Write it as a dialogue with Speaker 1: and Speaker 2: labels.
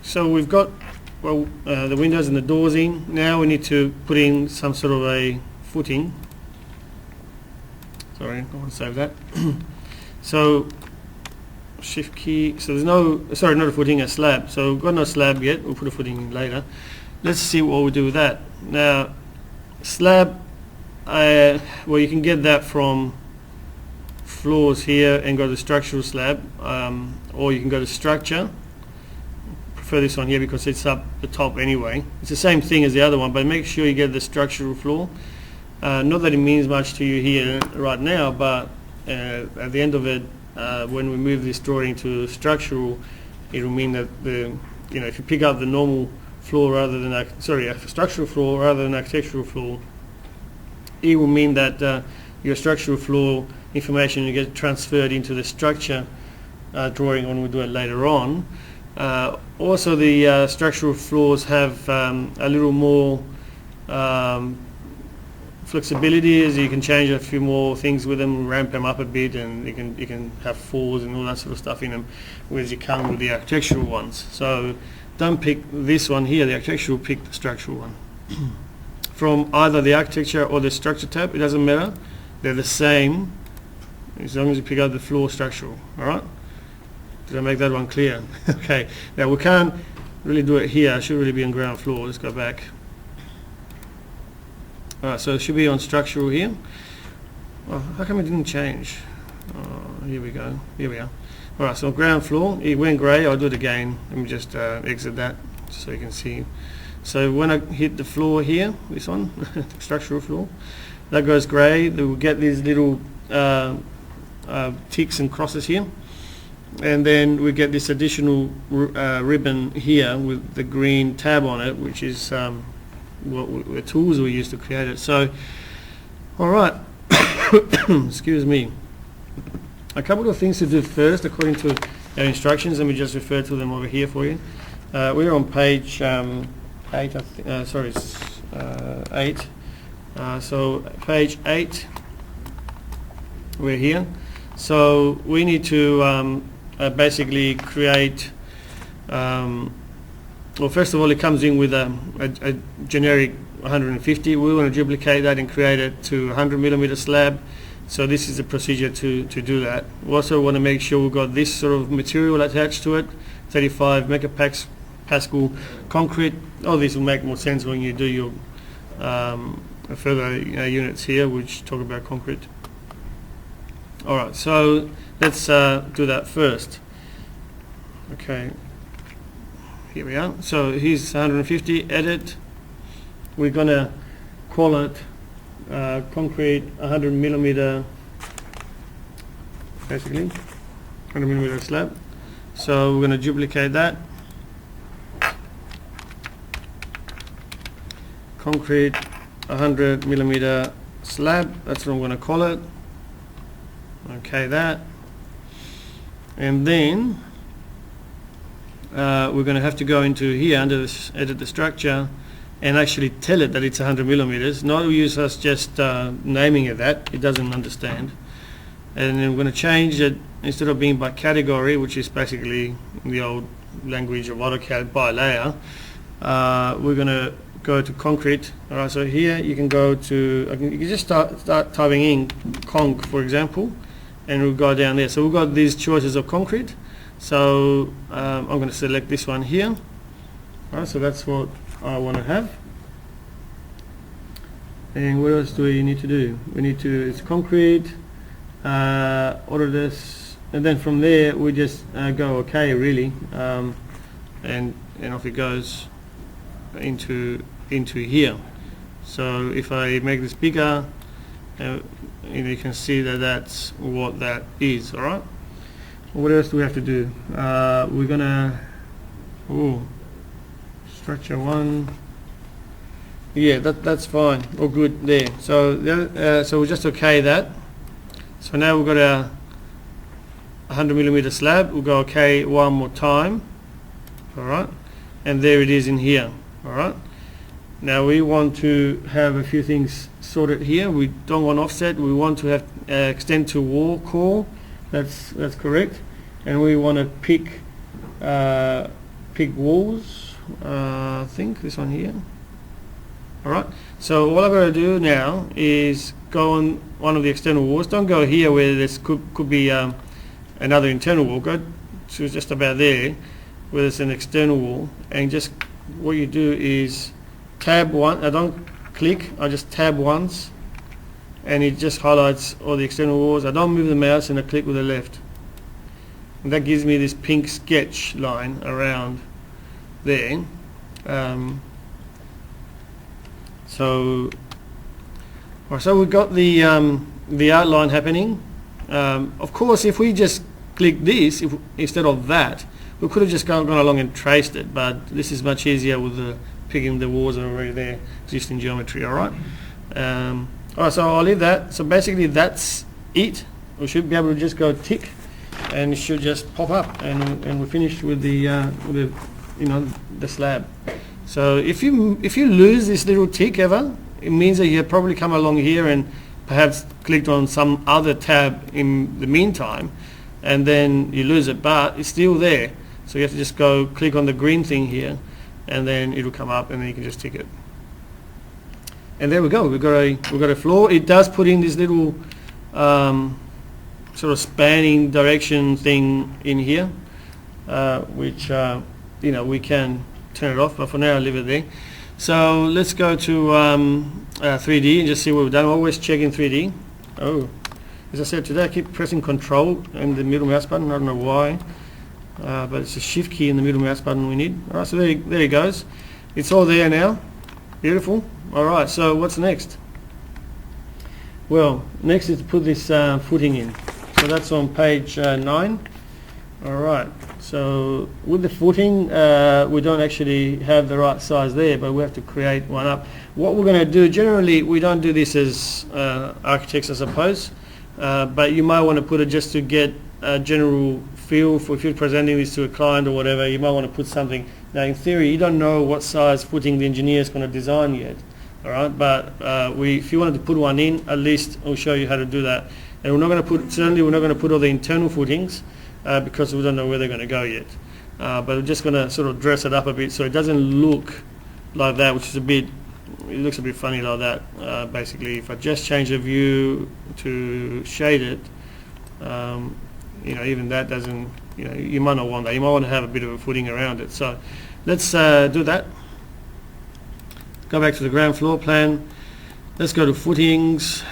Speaker 1: so we've got the windows and the doors in. Now we need to put in some sort of a footing. Sorry, I want to save that. So shift key, so there's no, sorry, not a footing, a slab. So we've got no slab yet, we'll put a footing in later. Let's see what we do with that. Now, slab, well, you can get that from floors here and go to structural slab, or you can go to structure. Prefer this one here because it's up the top anyway. It's the same thing as the other one, but make sure you get the structural floor. Not that it means much to you here right now, but at the end of it, when we move this drawing to structural, it will mean that if you pick up the normal floor rather than a structural floor rather than architectural floor, it will mean that your structural floor information will get transferred into the structure drawing when we do it later on. Also, the structural floors have a little more flexibility, as you can change a few more things with them, ramp them up a bit, and you can have falls and all that sort of stuff in them, whereas you can't with the architectural ones. So don't pick this one here, the architectural, pick the structural one. From either the architecture or the structure tab, it doesn't matter, they're the same as long as you pick up the floor structural. Alright? Did I make that one clear? Okay, now we can't really do it here, it should really be on ground floor. Let's go back. Alright, so it should be on structural here. Oh, how come it didn't change? Oh, here we go, here we are. Alright, so on ground floor, it went grey. I'll do it again. Let me just exit that so you can see. So when I hit the floor here, this one, the structural floor, that goes grey. Then we'll get these little ticks and crosses here. And then we get this additional ribbon here with the green tab on it, which is the tools we use to create it. So, alright, excuse me. A couple of things to do first according to our instructions. Let me just refer to them over here for you. We're on page 8, 8. So page 8, we're here. So we need to basically create, well, first of all, it comes in with a generic 150. We want to duplicate that and create it to 100 millimeter slab. So this is the procedure to do that. We also want to make sure we've got this sort of material attached to it, 35 megapascal concrete. All this will make more sense when you do your further units here, which talk about concrete. Alright, so let's do that first. Okay, here we are. So here's 150, edit. We're going to call it concrete 100 millimeter, basically 100 millimeter slab. So we're going to duplicate that. Concrete 100 millimeter slab, that's what I'm going to call it. Okay, that. And then we're going to have to go into here under this, edit the structure, and actually tell it that it's 100 millimeters. Not use us just naming it that, it doesn't understand. And then we're going to change it, instead of being by category, which is basically the old language of AutoCAD, by layer, we're going to go to concrete. Alright, so here you can go to, you can just start typing in conc, for example, and we'll go down there. So we've got these choices of concrete. So I'm going to select this one here. Alright, so that's what I want to have. And what else do we need to do? We need to, it's concrete, order this, and then from there we just go okay, really, and off it goes into here. So if I make this bigger, you can see that that's what that is. All right. What else do we have to do? We're gonna structure one. Yeah, that's fine. All good there. So so we'll just okay that. So now we've got a 100 millimeter slab. We'll go okay one more time. All right, and there it is in here. All right. Now we want to have a few things sorted here. We don't want offset. We want to have extend to wall core. That's correct. And we want to pick pick walls, I think this one here. Alright, so all I've got to do now is go on one of the external walls. Don't go here where this could be another internal wall. Go to just about there where there's an external wall, and just what you do is tab one. I don't click, I just tab once, and it just highlights all the external walls. I don't move the mouse, and I click with the left. And that gives me this pink sketch line around there. So we've got the outline happening. Of course, if we just click this instead of that, we could have just gone along and traced it, but this is much easier with picking the walls that are already there, existing geometry. Alright, so I'll leave that. So basically that's it. We should be able to just go tick, and it should just pop up, and we're finished with the slab. So if you lose this little tick ever, it means that you have probably come along here and perhaps clicked on some other tab in the meantime, and then you lose it, but it's still there. So you have to just go click on the green thing here, and then it'll come up, and then you can just tick it. And there we go. We've got a floor. It does put in this little sort of spanning direction thing in here, which we can turn it off, but for now I'll leave it there. So let's go to 3D and just see what we've done. Always check in 3D. Oh, as I said today, I keep pressing Control and the middle mouse button. I don't know why, but it's a Shift key in the middle mouse button we need. All right, so there it goes. It's all there now. Beautiful. All right, so what's next? Well, next is to put this footing in. So that's on page 9. All right. So with the footing, we don't actually have the right size there, but we have to create one up. What we're going to do, generally we don't do this as architects, I suppose, but you might want to put it just to get a general feel for if you're presenting this to a client or whatever. You might want to put something. Now in theory you don't know what size footing the engineer is going to design yet, all right, but if you wanted to put one in, at least I'll show you how to do that. And we're not going to put all the internal footings, because we don't know where they're going to go yet. But we're just going to sort of dress it up a bit so it doesn't look like that, which is it looks a bit funny like that. Basically, if I just change the view to shade it, even that doesn't, you might not want that. You might want to have a bit of a footing around it. So let's do that. Go back to the ground floor plan. Let's go to footings.